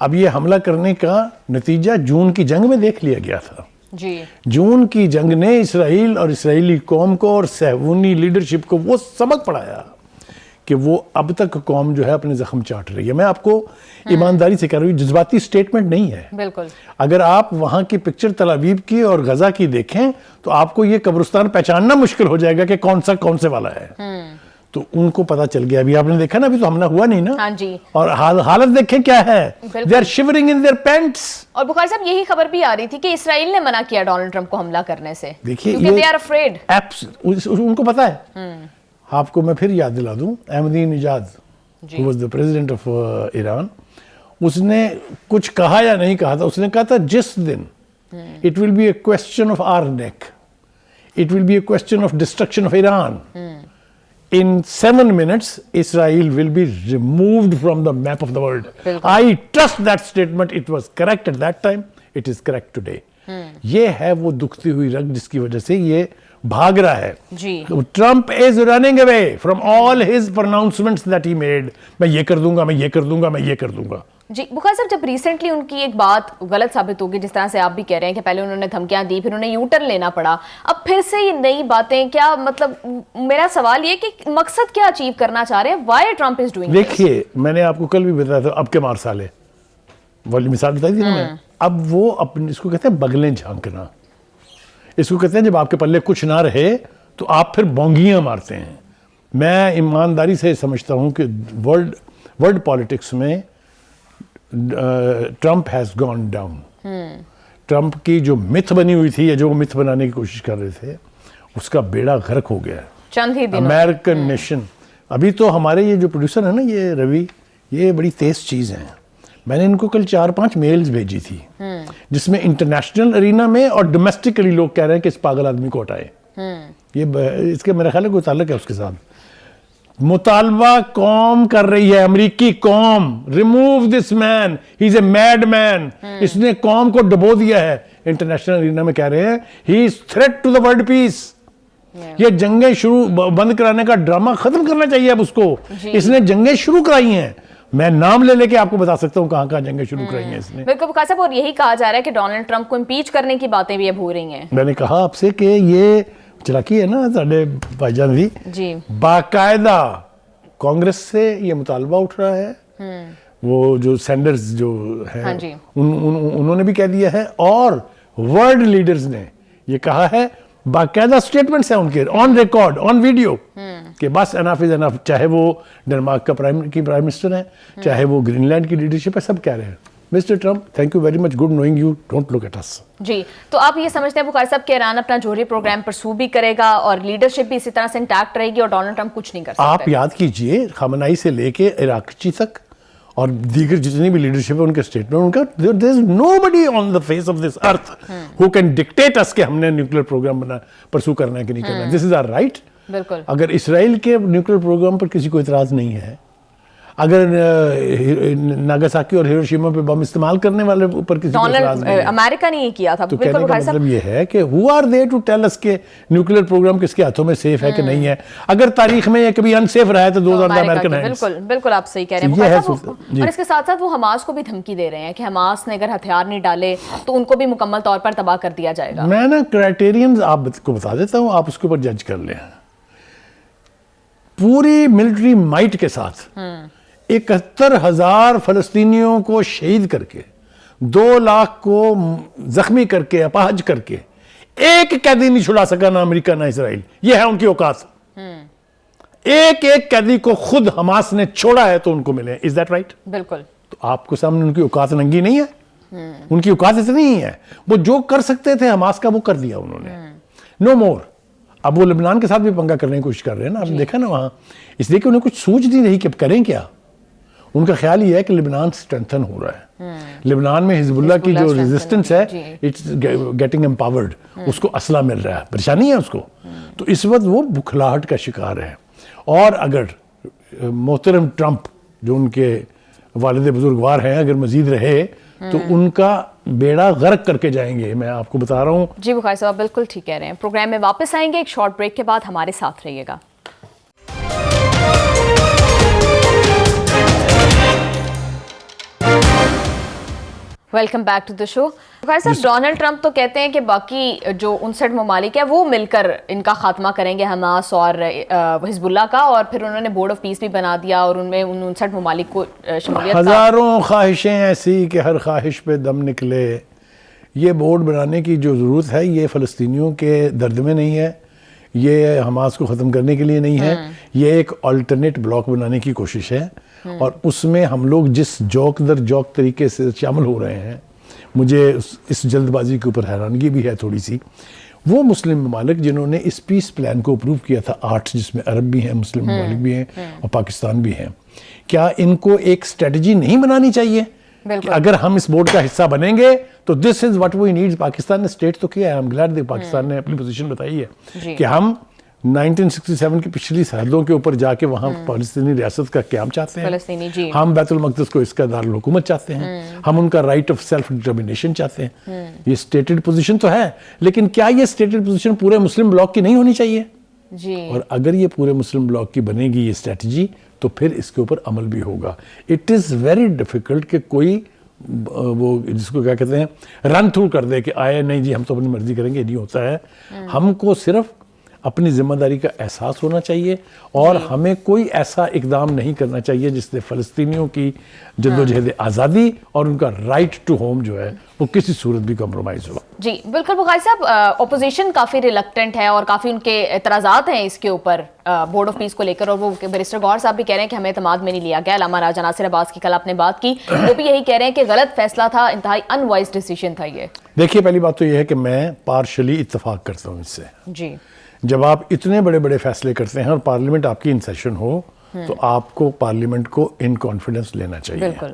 اب یہ حملہ کرنے کا نتیجہ جون کی جنگ میں دیکھ لیا گیا تھا. جی جون کی جنگ نے اسرائیل اور اسرائیلی قوم کو اور صہیونی لیڈرشپ کو وہ سبق پڑھایا کہ وہ اب تک قوم جو ہے اپنے زخم چاٹ رہی ہے. میں آپ کو ایمانداری سے کہہ رہا ہوں, جذباتی سٹیٹمنٹ نہیں ہے. بالکل. اگر آپ وہاں کی پکچر تل ابیب کی اور غزہ کی دیکھیں تو آپ کو یہ قبرستان پہچاننا مشکل ہو جائے گا کہ کون سے والا ہے. تو ان کو پتا چل گیا. ابھی آپ نے دیکھا نا, ابھی تو حملہ ہوا نہیں نا. ہاں جی. اور حالت دیکھیں کیا ہے. They are shivering in their pants. اور بخاری صاحب یہی خبر بھی آ رہی تھی کہ اسرائیل نے منع کیا ڈونلڈ ٹرمپ کو حملہ کرنے سے. دیکھیے کیونکہ they are afraid. ان کو پتا ہے. آپ کو میں پھر یاد دلا دوں, احمدی نژاد who was the president of Iran, اس نے کچھ کہا یا نہیں کہا تھا. اس نے کہا تھا جس دن it will be a question of our neck, it will be a question of destruction of Iran, in 7 minutes Israel will be removed from the map of the world. I trust that statement. It was correct at that time, it is correct today. یہ ہے وہ دکھتی ہوئی رگ جس کی وجہ سے یہ بھاگ رہا ہے. Trump is running away from all his pronouncements that he made. میں یہ کر دوں گا, میں یہ کر دوں گا, میں یہ کر دوں گا. جی بخاری صاحب, جب ریسنٹلی ان کی ایک بات غلط ثابت ہوگی, جس طرح سے آپ بھی کہہ رہے ہیں کہ پہلے انہوں نے دھمکیاں دی, پھر انہیں یو ٹرن لینا پڑا, اب پھر سے یہ نئی باتیں, کیا مطلب, میرا سوال یہ کہ مقصد کیا اچیو کرنا چاہ رہے ہیں, وائی ٹرمپ از ڈوئنگ. دیکھیے میں نے آپ کو کل بھی بتایا تھا, اب کے مار سالے والی مثال بتائی تھی نا میں. اب وہ اپنے, اس کو کہتے ہیں بغلیں جھانکنا, اس کو کہتے ہیں جب آپ کے پلے کچھ نہ رہے تو آپ پھر بونگیاں مارتے ہیں. میں ایمانداری سے سمجھتا ہوں کہ ورلڈ پالیٹکس میں Trump has gone down. Trump کی جو متھ بنی ہوئی تھی یا جو متھ بنانے کی کوشش کر رہے تھے, اس کا بیڑا غرق ہو گیا ہے. چند ہی دنوں امریکن نیشن. ابھی تو ہمارے یہ جو پروڈیوسر ہے نا, یہ روی, یہ بڑی تیز چیز ہیں. میں نے ان کو کل 4-5 میلز بھیجی تھی جس میں انٹرنیشنل ارینا میں اور ڈومیسٹکلی لوگ کہہ رہے ہیں کہ اس پاگل آدمی کو ہٹائے. یہ اس کے میرا خیال ہے کوئی تعلق ہے اس کے ساتھ. مطالبہ قوم کر رہی ہے, امریکی قوم, remove this main, he is a made man. اس نے قوم کو ڈبو دیا ہے. انٹرنیشنل ارینا میں کہہ رہے ہیں he is threat to the world peace. یہ جنگیں شروع بند کرانے کا ڈرامہ ختم کرنا چاہیے اب اس کو. اس نے جنگیں شروع کرائی ہیں. میں نام لے کے آپ کو بتا سکتا ہوں کہاں کہاں جنگیں شروع کرائی ہیں اس نے. بالکل بخاری صاحب, اور یہی کہا جا رہا ہے کہ ڈونلڈ ٹرمپ کو امپیچ کرنے کی باتیں بھی اب ہو رہی ہیں. میں نے کہا آپ سے کہ یہ چلاکی ہے نا ساڈے بھائی جان بھی. جی باقاعدہ کانگریس سے یہ مطالبہ اٹھ رہا ہے. وہ جو سینڈرز جو ہیں انہوں نے بھی کہہ دیا ہے, اور ورلڈ لیڈرز نے یہ کہا ہے, باقاعدہ سٹیٹمنٹس ہیں ان کے آن ریکارڈ, آن ویڈیو, کہ بس انف از انف. چاہے وہ ڈنمارک کا پرائم منسٹر ہیں, چاہے وہ گرین لینڈ کی لیڈرشپ ہے, سب کہہ رہے ہیں mister Trump thank you very much, good knowing you, don't look at us. جی, تو آپ یہ سمجھتے ہیں بخاری صاحب کہ ایران اپنا جوہری پروگرام پرسو بھی کرے گا اور لیڈرشپ بھی اسی طرح سے انٹیکٹ رہے گی اور ڈونلڈ ٹرمپ کچھ نہیں کر سکتے؟ آپ یاد کیجئے خامنائی سے لے کے عراقچی تک اور دیگر جتنی بھی لیڈرشپ ہے ان کے اسٹیٹمنٹ, ان کا there is nobody on the face of this earth who can dictate us کہ ہم نے نیوکلیر پروگرام پرسو کرنا ہے کہ نہیں کرنا ہے. This is our right. بالکل. اگر اسرائیل کے نیوکلیر پروگرام پر کسی کو اعتراض نہیں ہے, اگر ناگاساکی اور ہیروشیما پہ بم استعمال کرنے والے پر کسی کو اعتراض نہیں ہے, امریکہ نے یہ کیا تھا, تو کہنے کا مطلب یہ ہے کہ who are they to tell us کہ نیوکلیر پروگرام کس کے ہاتھوں میں سیف ہے کہ نہیں ہے. اگر تاریخ میں یہ کبھی انسیف رہا ہے تو those are the American hands. بالکل آپ صحیح کہہ رہے ہیں. اور اس کے ساتھ ساتھ وہ حماس کو بھی دھمکی دے رہے ہیں کہ حماس نے اگر ہتھیار نہیں ڈالے تو ان کو بھی مکمل طور پر تباہ کر دیا جائے گا. میں نا کرائٹیرینز آپ کو بتا دیتا ہوں, آپ اس کے اوپر جج کر لیں. پوری ملٹری مائٹ کے ساتھ 71,000 فلسطینیوں کو شہید کر کے, 2 لاکھ کو زخمی کر کے, اپاہج کر کے, ایک قیدی نہیں چھڑا سکا, نہ امریکہ نہ اسرائیل. یہ ہے ان کی اوقات. ایک قیدی کو خود حماس نے چھوڑا ہے تو ان کو ملے. Is that right? بالکل. تو آپ کو سامنے ان کی اوقات ننگی نہیں ہے, ان کی اوقات اتنی ہی ہے. وہ جو کر سکتے تھے حماس کا وہ کر دیا انہوں نے, نو مور. اب وہ لبنان کے ساتھ بھی پنگا کرنے کی کوشش کر رہے ہیں نا, آپ نے دیکھا نا وہاں, اس لیے کہ انہیں کچھ سوچ نہیں رہی کہ اب کریں کیا. ان کا خیال یہ ہے کہ لبنان سٹرنتھن ہو رہا ہے, لبنان میں حزب اللہ کی جو ریزسٹنس ہے اٹس گیٹنگ امپاورڈ, اس کو اسلحہ مل رہا ہے, پریشانی ہے اس کو. تو اس وقت وہ بکھلاہٹ کا شکار ہے. اور اگر محترم ٹرمپ جو ان کے والد بزرگوار ہیں اگر مزید رہے تو ان کا بیڑا غرق کر کے جائیں گے, میں آپ کو بتا رہا ہوں. جی بخاری صاحب بالکل ٹھیک کہہ رہے ہیں. پروگرام میں واپس آئیں گے ایک شارٹ بریک کے بعد, ہمارے ساتھ رہیے گا. Welcome back to the show. Bukhari صاحب, ڈونلڈ ٹرمپ تو کہتے ہیں کہ باقی جو 59 ممالک ہیں وہ مل کر ان کا خاتمہ کریں گے, حماس اور حزب اللہ کا, اور پھر انہوں نے بورڈ آف پیس بھی بنا دیا اور ان میں 59 ممالک کو شمولیت. ہزاروں خواہشیں ایسی کہ ہر خواہش پہ دم نکلے. یہ بورڈ بنانے کی جو ضرورت ہے یہ فلسطینیوں کے درد میں نہیں ہے, یہ حماس کو ختم کرنے کے لیے نہیں ہے, یہ ایک آلٹرنیٹ بلاک بنانے کی کوشش ہے. اور اس میں ہم لوگ جس جوک در جوک طریقے سے شامل ہو رہے ہیں, مجھے اس جلد بازی کے اوپر حیرانگی بھی ہے تھوڑی سی. وہ مسلم ممالک جنہوں نے اس پیس پلان کو اپروو کیا تھا 8, جس میں عرب بھی ہیں, مسلم ممالک بھی ہیں اور پاکستان بھی ہیں, کیا ان کو ایک اسٹریٹجی نہیں بنانی چاہیے کہ اگر ہم اس بورڈ کا حصہ بنیں گے تو this is what we need. Pakistan نے اسٹیٹ تو کیا ہے, ہم گلیڈ پاکستان نے اپنی پوزیشن بتائی ہے کہ ہم 1967 کی پچھلی سرحدوں کے اوپر جا کے وہاں فلسطینی ریاست کا قیام چاہتے ہیں, ہم بیت المقدس کو اس کا دارالحکومت چاہتے ہیں, ہم ان کا رائٹ آف سیلف ڈٹرمنیشن چاہتے ہیں. یہ اسٹیٹڈ پوزیشن تو ہے, لیکن کیا یہ اسٹیٹڈ پوزیشن پورے مسلم بلاک کی نہیں ہونی چاہیے؟ اور اگر یہ پورے مسلم بلاک کی بنے گی یہ اسٹریٹجی تو پھر اس کے اوپر عمل بھی ہوگا. اٹ از ویری ڈیفیکلٹ کہ کوئی وہ جس کو کیا کہتے ہیں رن تھرو کر دے کہ آئے نہیں جی ہم تو اپنی مرضی کریں گے. نہیں ہوتا ہے. ہم کو صرف اپنی ذمہ داری کا احساس ہونا چاہیے اور ہمیں کوئی ایسا اقدام نہیں کرنا چاہیے جس سے فلسطینیوں کی جدوجہد آزادی اور ان کا رائٹ ٹو ہوم جو ہے وہ کسی صورت بھی کمپرومائز ہو. جی بالکل بخاری صاحب, اپوزیشن کافی ریلکٹنٹ ہے اور کافی ان کے اعتراضات ہیں اس کے اوپر بورڈ آف پیس کو لے کر, اور وہ بیرسٹر گوہر صاحب بھی کہہ رہے ہیں کہ ہمیں اعتماد میں نہیں لیا گیا. علامہ راجہ ناصر عباس کی کل آپ نے بات کی, وہ بھی یہی کہہ رہے ہیں کہ غلط فیصلہ تھا, انتہائی ان وائز ڈیسیژن تھا یہ. دیکھیے پہلی بات تو یہ ہے کہ میں پارشلی اتفاق کرتا ہوں اس سے. جی جب آپ اتنے بڑے بڑے فیصلے کرتے ہیں اور پارلیمنٹ آپ کی ان سیشن ہو تو آپ کو پارلیمنٹ کو ان کانفیڈنس لینا چاہیے. بالکل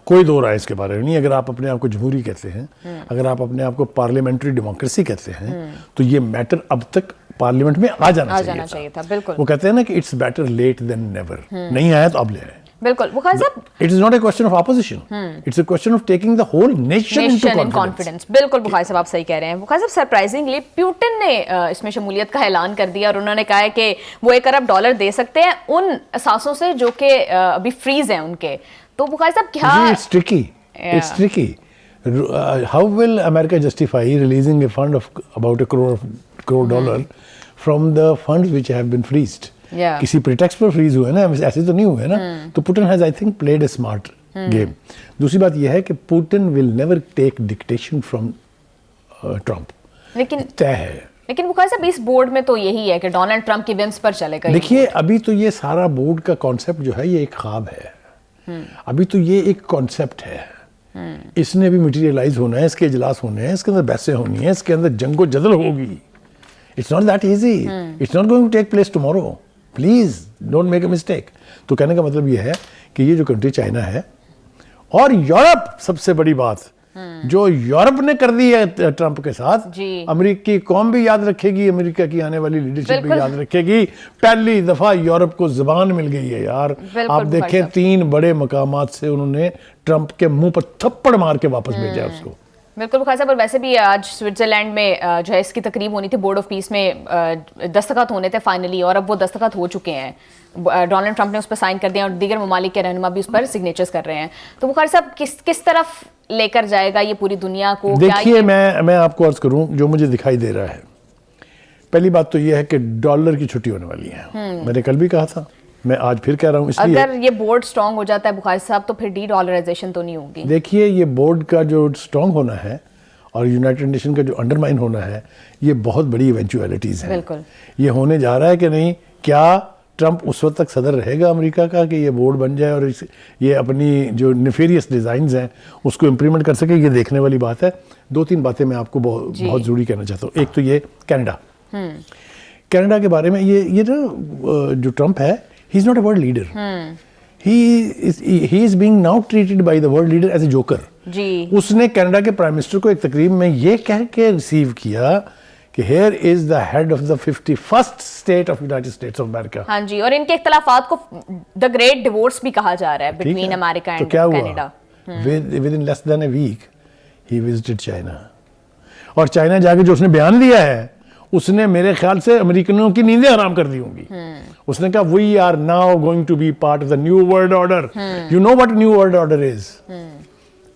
کوئی دو رائے اس کے بارے میں نہیں. اگر آپ اپنے آپ کو جمہوری کہتے ہیں, اگر آپ اپنے آپ کو پارلیمنٹری ڈیموکریسی کہتے ہیں تو یہ میٹر اب تک پارلیمنٹ میں آ جانا چاہیے تھا. بالکل وہ کہتے ہیں نا کہ it's better late than never. نہیں آیا تو اب لے آئے. بالکل بخاری صاحب, it is not a question of opposition. It's a question of taking the whole nation into confidence. بالکل بخاری صاحب آپ صحیح کہہ رہے ہیں. بخاری صاحب سرپرائزنگلی پیوٹن نے اس میں شمولیت کا اعلان کر دیا اور انہوں نے کہا ہے کہ وہ $1 ارب دے سکتے ہیں ان اثاثوں سے جو کہ ابھی فریز ہیں ان کے. تو بخاری صاحب کیا It's tricky. It's tricky. How will America justify releasing a fund of about $1 crore from the funds which have been freezed? کسی پریٹیکسٹ پر فریز ہوئے نا, ایسے تو نہیں ہوئے نا. تو Putin has I think played a smart game. دوسری بات یہ ہے کہ Putin will never take dictation from Trump. لیکن طے ہے. لیکن بخاری صاحب اس بورڈ میں تو یہی ہے کہ ڈونلڈ ٹرمپ کی ومس پر چلے گا. دیکھیے ابھی تو یہ سارا بورڈ کا کانسیپٹ جو ہے یہ ایک خواب ہے. ابھی تو یہ ایک کانسیپٹ ہے, اس نے ابھی مٹیریلائز ہونا ہے, اس کے اجلاس ہونے ہیں, اس کے اندر بحثیں ہونی ہیں, اس کے اندر جنگ و جدل ہوگی. It's not that easy. It's not going to take place tomorrow. Please don't make a mistake. تو کہنے کا مطلب یہ ہے کہ یہ جو کنٹری چائنا ہے اور یورپ, سب سے بڑی بات جو یورپ نے کر دی ہے ٹرمپ کے ساتھ, امریکی قوم بھی یاد رکھے گی, امریکہ کی آنے والی لیڈرشپ بھی یاد رکھے گی. پہلی دفعہ یورپ کو زبان مل گئی ہے یار. آپ دیکھیں 3 بڑے مقامات سے انہوں نے ٹرمپ کے منہ پر تھپڑ مار کے واپس بھیجا اس کو. بالکل بخاری صاحب, اور ویسے بھی آج سوئٹزرلینڈ میں جو ہے اس کی تقریب ہونی تھی, بورڈ آف پیس میں دستخط ہونے تھے فائنلی, اور اب وہ دستخط ہو چکے ہیں. ڈونلڈ ٹرمپ نے اس پر سائن کر دیا اور دیگر ممالک کے رہنما بھی اس پر سگنیچرز کر رہے ہیں. تو بخاری صاحب کس طرف لے کر جائے گا یہ پوری دنیا کو؟ دیکھیے میں آپ کو عرض کروں جو مجھے دکھائی دے رہا ہے. پہلی بات تو یہ ہے کہ ڈالر کی چھٹی ہونے والی ہے. میں نے کل بھی کہا تھا, میں آج پھر کہہ رہا ہوں. اس لیے اگر یہ بورڈ سٹرونگ ہو جاتا ہے بخاری صاحب تو پھر ڈی ڈالرائزیشن تو نہیں ہوگی. دیکھیے یہ بورڈ کا جو سٹرونگ ہونا ہے اور یونائٹڈ نیشن کا جو انڈرمائن ہونا ہے یہ بہت بڑی ایونچویلٹیز ہیں. بالکل یہ ہونے جا رہا ہے کہ نہیں. کیا ٹرمپ اس وقت تک صدر رہے گا امریکہ کا کہ یہ بورڈ بن جائے اور یہ اپنی جو نیفیریس ڈیزائنز ہیں اس کو امپلیمنٹ کر سکے؟ یہ دیکھنے والی بات ہے. 2-3 باتیں میں آپ کو بہت ضروری کہنا چاہتا ہوں. ایک تو یہ کینیڈا کے بارے میں یہ جو ٹرمپ ہے he is not a world leader. He is being now treated by the world leader as a joker. جی اس نے کینیڈا کے پرائم منسٹر کو ایک تقریب میں یہ کہہ کے ریسیو کیا کہ here is the head of the 51st state of United States of America. ہاں جی, اور ان کے اختلافات کو the great divorce بھی کہا جا رہا ہے between America and Canada. Within less than a week he visited China. اور چائنا جا کے جو اس نے بیان دیا ہے اس نے میرے خیال سے امریکنوں کی نیندیں حرام کر دی ہوں گی. اس نے کہا we are now going to be part of the new world order. You know what new world order is?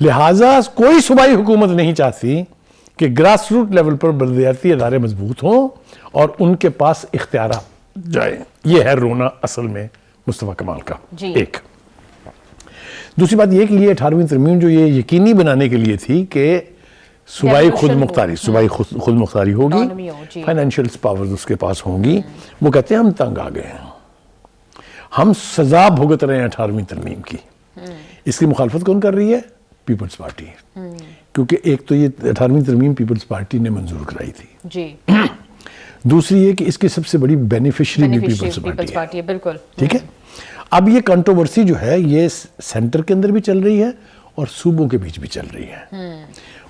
لہٰذا کوئی صوبائی حکومت نہیں چاہتی کہ گراس روٹ لیول پر بلدیاتی ادارے مضبوط ہوں اور ان کے پاس اختیارات جائیں. یہ ہے رونا اصل میں مصطفیٰ کمال کا. ایک دوسری بات یہ کہ یہ 18ویں ترمیم جو یہ یقینی بنانے کے لیے تھی کہ صوبائی خود مختاری ہوگی, فائنینشیل پاورز اس کے پاس ہوں گی. وہ کہتے ہیں ہم تنگ آ گئے ہیں, ہم سزا بھگت رہے ہیں 18ویں ترمیم کی. اس کی مخالفت کون کر رہی ہے؟ پیپلز پارٹی. کیونکہ ایک تو یہ 18ویں ترمیم پیپلز پارٹی نے منظور کرائی تھی, دوسری یہ کہ اس کی سب سے بڑی بینیفیشری بھی پیپلز پارٹی ہے. بالکل ٹھیک ہے. اب یہ کنٹروورسی جو ہے یہ سینٹر کے اندر بھی چل رہی ہے اور صوبوں کے بیچ بھی چل رہی ہے.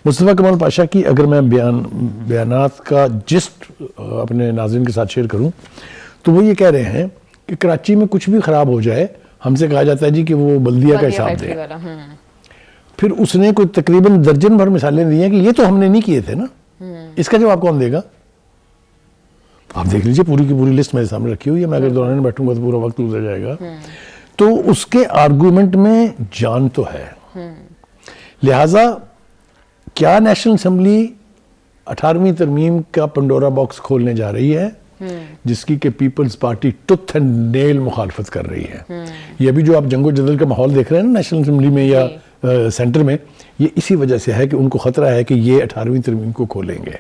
مصطفیٰ کمال پاشا کی اگر میں بیانات کا جسٹ اپنے ناظرین کے ساتھ شیئر کروں تو وہ یہ کہہ رہے ہیں کہ کراچی میں کچھ بھی خراب ہو جائے ہم سے کہا جاتا ہے جی کہ وہ بلدیہ کا حساب دے. پھر اس نے کوئی تقریباً درجن بھر مثالیں دی ہیں کہ یہ تو ہم نے نہیں کیے تھے نا, اس کا جواب کون دے گا؟ آپ دیکھ لیجئے پوری کی پوری لسٹ میرے سامنے رکھی ہوئی ہے, میں اگر دوران بیٹھوں گا تو پورا وقت گزر جائے گا. تو اس کے آرگومنٹ میں جان تو ہے. لہٰذا کیا نیشنل اسمبلی 18ویں ترمیم کا پنڈورا باکس کھولنے جا رہی ہے جس کی کہ پیپلز پارٹی ٹوتھ اینڈ نیل مخالفت کر رہی ہے؟ یہ بھی جو آپ جنگ و جدل کا ماحول دیکھ رہے ہیں نا نیشنل اسمبلی میں یا سینٹر میں, یہ اسی وجہ سے ہے کہ ان کو خطرہ ہے کہ یہ 18ویں ترمیم کو کھولیں گے,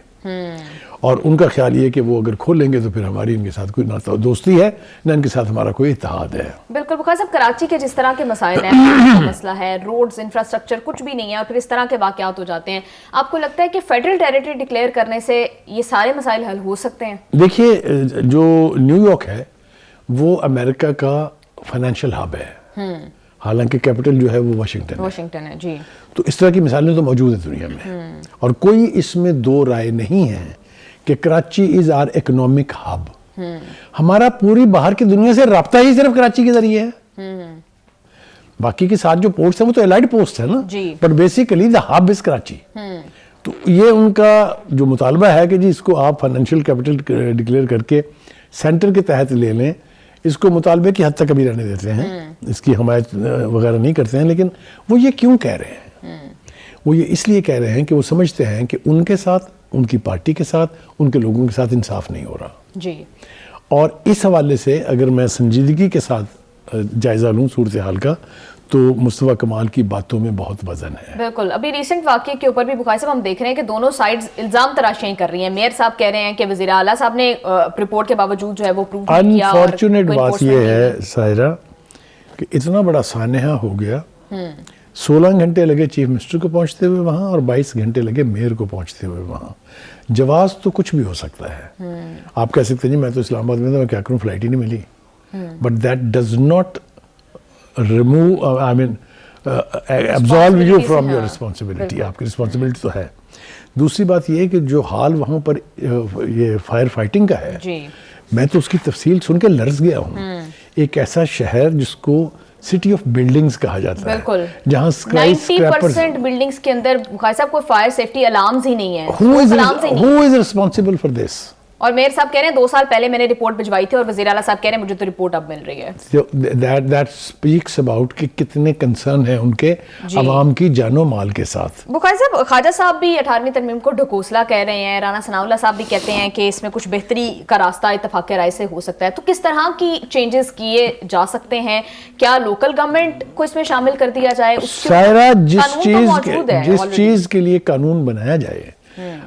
اور ان کا خیال یہ کہ وہ اگر کھولیں گے تو پھر ہماری ان کے ساتھ کوئی نہ دوستی ہے نہ ان کے ساتھ ہمارا کوئی اتحاد ہے. بالکل بخاری صاحب, کراچی کے جس طرح کے مسائل ہیں, مسئلہ ہے روڈز, انفراسٹرکچر کچھ بھی نہیں ہے, اور پھر اس طرح کے واقعات ہو جاتے ہیں, آپ کو لگتا ہے کہ فیڈرل ٹیریٹری ڈکلیئر کرنے سے یہ سارے مسائل حل ہو سکتے ہیں؟ دیکھیے جو نیو یارک ہے وہ امریکہ کا فائنینشیل ہب ہے, حالانکہ کیپٹل جو ہے وہ واشنگٹن ہے. جی, تو اس طرح کی مثالیں تو موجود ہیں دنیا میں, اور کوئی اس میں دو رائے نہیں ہے کہ کراچی از آر اکنامک ہب. ہمارا پوری باہر کی دنیا سے رابطہ ہی صرف کراچی کے ذریعے ہے. باقی کے ساتھ جو پورٹس ہیں وہ تو الائڈ پوسٹ ہے نا, but basically the hub is Karachi. تو یہ ان کا جو مطالبہ ہے کہ جی اس کو آپ فائنینشیل کیپٹل ڈکلیئر کر کے سینٹر کے تحت لے لیں, اس کو مطالبے کی حد تک ابھی رہنے دیتے ہیں, اس کی حمایت وغیرہ نہیں کرتے ہیں. لیکن وہ یہ کیوں کہہ رہے ہیں؟ وہ یہ اس لیے کہہ رہے ہیں کہ وہ سمجھتے ہیں کہ ان کے ساتھ, ان کی پارٹی کے ساتھ, ان کے لوگوں کے ساتھ انصاف نہیں ہو رہا. جی, اور اس حوالے سے اگر میں سنجیدگی کے ساتھ جائزہ لوں صورتحال کا تو مصطفیٰ کمال کی باتوں میں بہت وزن ہے. بالکل, ابھی ریسنٹ واقعے کے اوپر بھی بخاری صاحب ہم دیکھ رہے ہیں کہ دونوں سائیڈز الزام تراشیاں کر رہی ہیں. میئر صاحب کہہ رہے ہیں کہ وزیر اعلیٰ صاحب نے رپورٹ کے باوجود جو ہے وہ پروو نہیں کیا. انفارچونیٹ بات یہ ہے سائرہ کہ اتنا بڑا سانحہ ہو گیا, 16 گھنٹے لگے چیف منسٹر کو پہنچتے ہوئے وہاں اور 22 گھنٹے لگے میئر کو پہنچتے ہوئے وہاں. جواز تو کچھ بھی ہو سکتا ہے. آپ کہہ سکتے ہیں جی میں تو اسلام آباد میں تھا, میں کیا کروں, فلائٹ ہی نہیں ملی. But that does not remove, I mean absolve you from your responsibility. آپ کی رسپانسبلٹی تو ہے. دوسری بات یہ کہ جو حال وہاں پر یہ فائر فائٹنگ کا ہے, میں تو اس کی تفصیل سن کے لرز گیا ہوں. ایک ایسا شہر جس کو سٹی آف بلڈنگز کہا جاتا ہے, جہاں 90% بلڈنگز کے اندر بخاری صاحب کوئی فائر سیفٹی الارمز ہی نہیں ہے. Who is responsible for this? اور میئر صاحب کہہ رہے ہیں 2 سال پہلے میں نے رپورٹ بھجوائی تھی, اور وزیر اعلیٰ صاحب کہہ رہے ہیں مجھے تو رپورٹ اب مل رہی ہے. That speaks about کہ کتنے کنسرن ہیں ان کے عوام کی جان و مال کے ساتھ. بخاری صاحب, خواجہ صاحب بھی 18ویں ترمیم کو ڈھکوسلا کہہ رہے ہیں, رانا ثناء اللہ صاحب بھی کہتے ہیں کہ اس میں کچھ بہتری کا راستہ اتفاق رائے سے ہو سکتا ہے. تو کس طرح کی چینجز کیے جا سکتے ہیں؟ کیا لوکل گورنمنٹ کو اس میں شامل کر دیا جائے؟ سائرہ, جس چیز کے لیے قانون بنایا جائے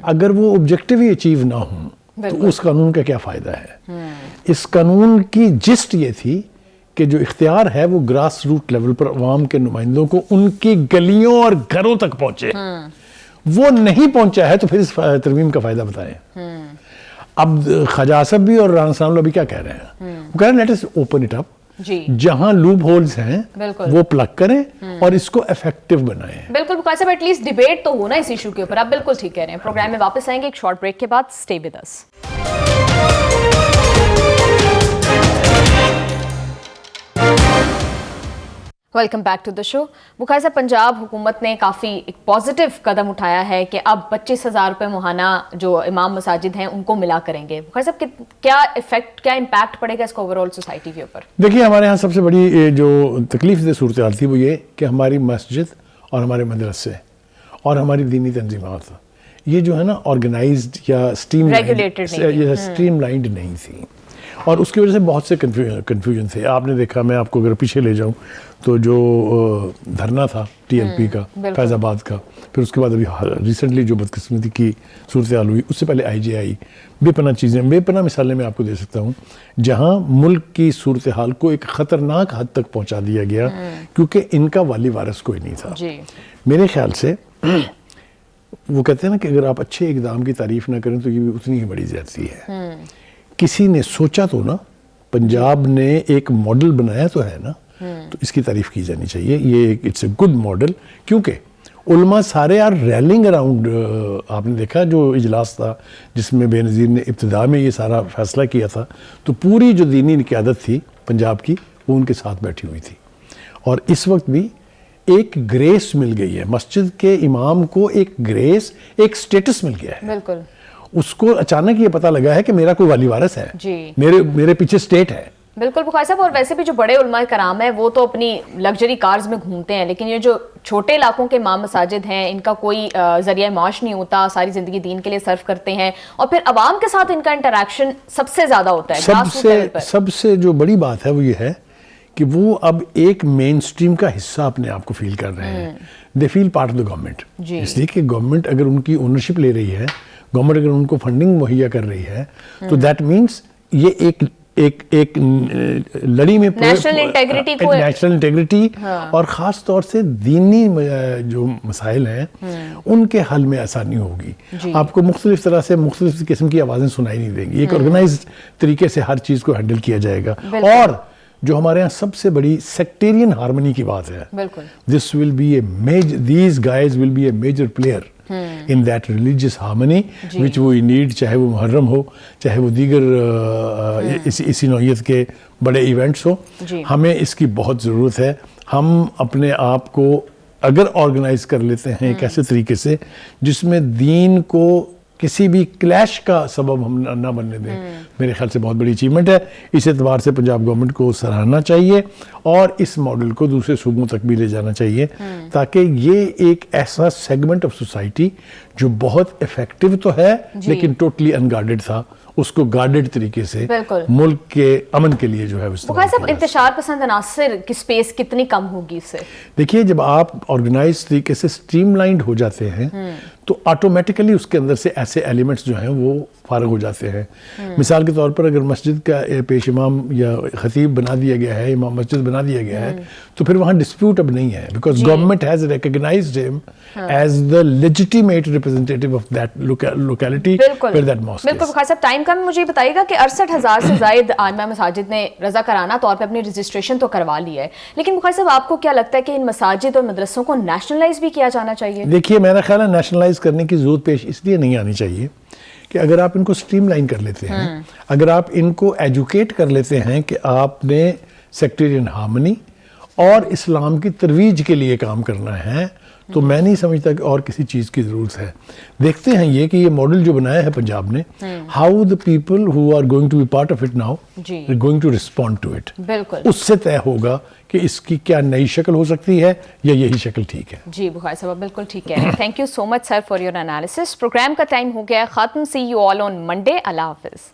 اگر وہ آبجیکٹیولی اچیو نہ ہوں تو اس قانون کا کیا فائدہ ہے؟ اس قانون کی جسٹ یہ تھی کہ جو اختیار ہے وہ گراس روٹ لیول پر عوام کے نمائندوں کو ان کی گلیوں اور گھروں تک پہنچے. وہ نہیں پہنچا ہے تو پھر اس ترمیم کا فائدہ بتائیں. اب خواجہ آصف بھی اور رانا ثناء اللہ بھی کیا کہہ رہے ہیں؟ وہ کہہ رہے ہیں let us open it up, جہاں لوپ ہولز ہیں وہ پلگ کریں اور اس کو افیکٹو بنائیں. بالکل بخاری صاحب, ایٹ لیسٹ ڈیبیٹ تو ہونا اس ایشو کے اوپر. آپ بالکل ٹھیک کہہ رہے ہیں. پروگرام میں واپس آئیں گے ایک شارٹ بریک کے بعد. Stay with us. Welcome back to the show. Bukhari صاحب, پنجاب حکومت نے کافی ایک پازیٹیو قدم اٹھایا ہے کہ اب 25,000 روپے ماہانہ جو امام مساجد ہیں ان کو ملا کریں گے. بخاری صاحب, کیا افیکٹ, کیا امپیکٹ پڑے گا اس کا اوور آل سوسائٹی کے اوپر؟ دیکھیے, ہمارے ہاں سب سے بڑی جو تکلیف دہ صورتحال تھی وہ یہ کہ ہماری مسجد اور ہمارے مدرسے اور ہماری دینی تنظیمات یہ جو ہے نا آرگنائزڈ یا اسٹریم لائنڈ نہیں تھی، اور اس کی وجہ سے بہت سے کنفیوژن تھے. آپ نے دیکھا، میں آپ کو اگر پیچھے لے جاؤں تو جو دھرنا تھا ٹی ایل پی کا فیض آباد کا، پھر اس کے بعد ابھی ریسنٹلی جو بدقسمتی کی صورتحال ہوئی، اس سے پہلے آئی جے آئی، بے پناہ چیزیں، بے پناہ مثالیں میں آپ کو دے سکتا ہوں جہاں ملک کی صورتحال کو ایک خطرناک حد تک پہنچا دیا گیا کیونکہ ان کا والی وارث کوئی نہیں تھا. میرے خیال سے وہ کہتے ہیں نا کہ اگر آپ اچھے اقدام کی تعریف نہ کریں تو یہ بھی اتنی ہی بڑی زیادتی ہے. کسی نے سوچا تو نا، پنجاب نے ایک ماڈل بنایا تو ہے نا، تو اس کی تعریف کی جانی چاہیے. یہ اٹس اے گڈ ماڈل، کیونکہ علماء سارے آر ریلنگ اراؤنڈ. آپ نے دیکھا جو اجلاس تھا جس میں بے نظیر نے ابتدا میں یہ سارا فیصلہ کیا تھا، تو پوری جو دینی قیادت تھی پنجاب کی وہ ان کے ساتھ بیٹھی ہوئی تھی. اور اس وقت بھی ایک گریس مل گئی ہے مسجد کے امام کو، ایک گریس، ایک سٹیٹس مل گیا ہے. بالکل. اس کو اچانک یہ پتہ لگا ہے کہ میرا کوئی والی وارث ہے، میرے پیچھے سٹیٹ ہے. بالکل بخاری صاحب. اور ویسے بھی جو بڑے علماء کرام ہیں وہ تو اپنی لگژری کارز میں گھومتے ہیں، لیکن یہ جو چھوٹے علاقوں کے امام مساجد ہیں ان کا کوئی ذریعہ معاش نہیں ہوتا، ساری زندگی دین کے لیے صرف کرتے ہیں، اور پھر عوام کے ساتھ ان کا انٹریکشن سب سے زیادہ ہوتا ہے. سب سے جو بڑی بات ہے وہ یہ ہے کہ وہ اب ایک مین سٹریم کا حصہ اپنے آپ کو فیل کر رہے ہیں. دے فیل پارٹ آف دا گورنمنٹ. اس لیے کہ گورنمنٹ اگر ان کی اونرشپ لے رہی ہے، گورنمنٹ اگر ان کو فنڈنگ مہیا کر رہی ہے، تو دیٹ مینس یہ ایک لڑی میں نیشنل انٹیگریٹی اور خاص طور سے دینی جو مسائل ہیں ان کے حل میں آسانی ہوگی. آپ کو مختلف طرح سے مختلف قسم کی آوازیں سنائی نہیں دیں گی. ایک آرگنائزڈ طریقے سے ہر چیز کو ہینڈل کیا جائے گا. اور جو ہمارے ہاں سب سے بڑی سیکٹیرین ہارمنی کی بات ہے، these guys will be a major player in that religious harmony which we need. چاہے وہ محرم ہو، چاہے وہ دیگر اسی نوعیت کے بڑے ایونٹس ہو، ہمیں اس کی بہت ضرورت ہے. ہم اپنے آپ کو اگر آرگنائز کر لیتے ہیں ایک ایسے طریقے سے جس میں دین کو کسی بھی کلیش کا سبب ہم نہ بننے دیں، میرے خیال سے بہت بڑی اچیومنٹ ہے. اس اعتبار سے پنجاب گورنمنٹ کو سراہنا چاہیے اور اس ماڈل کو دوسرے صوبوں تک بھی لے جانا چاہیے، تاکہ یہ ایک ایسا سیگمنٹ آف سوسائٹی جو بہت افیکٹو تو ہے لیکن ٹوٹلی انگارڈڈ تھا، اس کو گارڈڈ طریقے سے ملک کے امن کے لیے جو ہے انتشار پسند عناصر کی سپیس کتنی کم ہوگی اس سے؟ دیکھیے، جب آپ آرگنائز طریقے سے اسٹریم لائنڈ ہو جاتے ہیں تو آٹومیٹیکلی اس کے اندر سے ایسے ایلیمنٹس جو ہیں وہ فارغ ہو جاتے ہیں. مثال کے طور پر اگر مسجد کا پیش امام یا خطیب بنا دیا گیا ہے، امام مسجد بنا دیا گیا ہے، تو پھر وہاں ڈسپیوٹ اب نہیں ہے، because government has recognized him as the legitimate representative of that locality where that masjid. بالکل بخاری صاحب، ٹائم کم، مجھے بتائیے گا کہ 68,000 سے زائد عامہ مساجد نے رضاکارانہ طور پہ اپنی رجسٹریشن تو کروا لی ہے، لیکن بخاری صاحب آپ کو کیا لگتا ہے کہ ان مساجد اور مدرسوں کو نیشنلائز بھی کیا جانا چاہیے؟ دیکھیے، میرا خیال ہے نیشنلائز کرنے کی ضرورت پیش اس لیے نہیں آنی چاہیے کہ اگر آپ ان کو سٹریم لائن کر لیتے ہیں، اگر آپ ان کو ایجوکیٹ کر لیتے ہیں کہ آپ نے سیکٹیرین ہارمنی اور اسلام کی ترویج کے لیے کام کرنا ہے، تو میں نہیں سمجھتا کہ اور کسی چیز کی ضرورت ہے. دیکھتے ہیں یہ کہ یہ ماڈل جو بنایا ہے پنجاب نے، how the people who are going to be part of it now going to respond to it. بالکل، اس سے طے ہوگا کہ اس کی کیا نئی شکل ہو سکتی ہے یا یہی شکل ٹھیک ہے. جی بخاری صاحب بالکل ٹھیک ہے. Thank you so much sir for your analysis. Programme کا ٹائم ہو گیا ختم. سی یو آل آن منڈے. اللہ حافظ.